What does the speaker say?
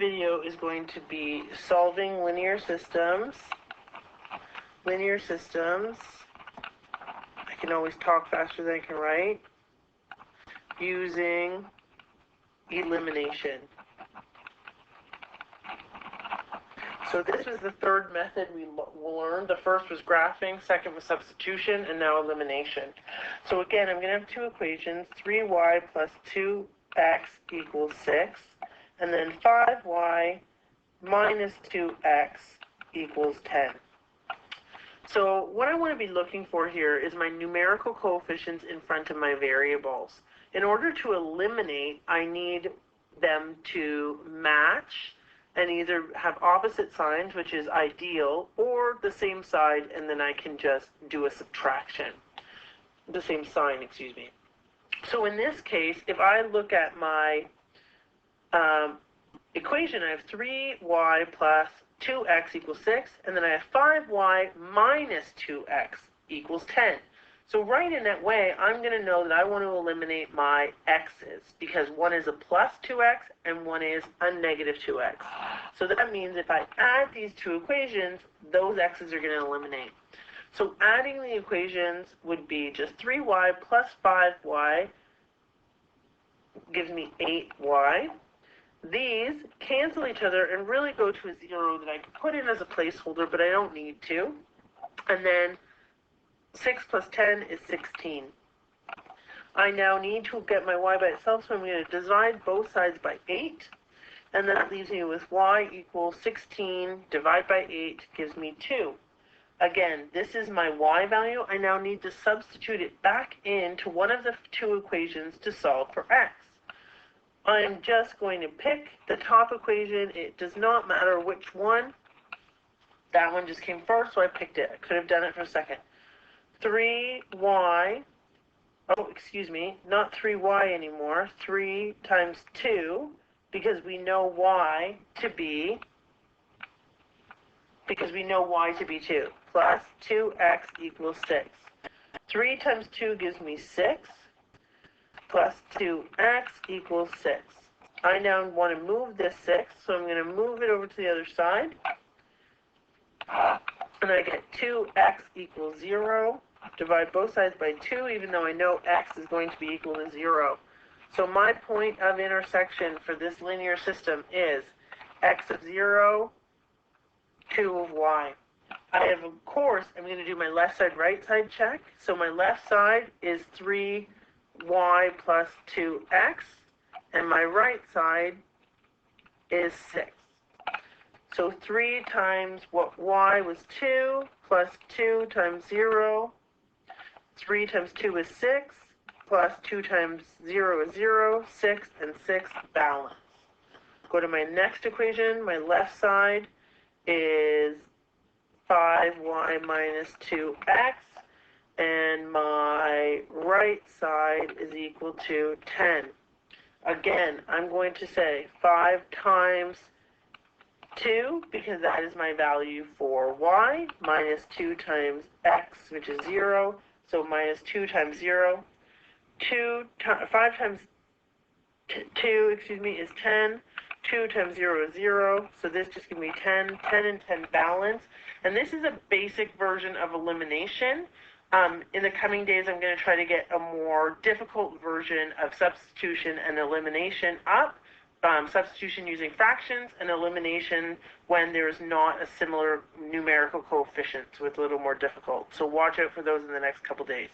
video is going to be solving linear systems. Linear systems. I can always talk faster than I can write. Using elimination. So this was the third method we learned. The first was graphing, second was substitution, and now elimination. So again, I'm going to have two equations, 3y plus 2x equals 6, and then 5y minus 2x equals 10. So what I want to be looking for here is my numerical coefficients in front of my variables. In order to eliminate, I need them to match and either have opposite signs, which is ideal, or the same side, and then I can just do a subtraction. The same sign, excuse me. So in this case, if I look at my equation, I have 3y plus 2x equals 6, and then I have 5y minus 2x equals 10. So right in that way, I'm going to know that I want to eliminate my x's, because one is a plus 2x and one is a negative 2x. So that means if I add these two equations, those x's are going to eliminate. So adding the equations would be just 3y plus 5y gives me 8y. These cancel each other and really go to a 0 that I can put in as a placeholder, but I don't need to. And then 6 plus 10 is 16. I now need to get my y by itself, so I'm going to divide both sides by 8. And that leaves me with y equals 16 divided by 8 gives me 2. Again, this is my y value. I now need to substitute it back into one of the two equations to solve for x. I'm just going to pick the top equation. It does not matter which one. That one just came first, so I picked it. I could have done it for a second. 3y, oh, excuse me, not 3y anymore, 3 times 2, because we know y to be 2, plus 2x equals 6. 3 times 2 gives me 6, plus 2x equals 6. I now want to move this 6, so I'm going to move it over to the other side, and I get 2x equals 0. Divide both sides by 2, even though I know x is going to be equal to 0. So my point of intersection for this linear system is x of 0, 2 of y. I have, of course, I'm going to do my left side, right side check. So my left side is 3y plus 2x, and my right side is 6. So 3 times what y was 2, plus 2 times 0. 3 times 2 is 6, plus 2 times 0 is 0, 6, and 6 balance. Go to my next equation. My left side is 5y minus 2x, and my right side is equal to 10. Again, I'm going to say 5 times 2, because that is my value for y, minus 2 times x, which is 0, so minus 2 times 0. 5 times 2, is 10. 2 times 0 is 0, so this just gives me 10. 10 and 10 balance. And this is a basic version of elimination. In the coming days, I'm going to try to get a more difficult version of substitution and elimination up. Substitution using fractions, and elimination when there's not a similar numerical coefficient, so it's a little more difficult. So watch out for those in the next couple days.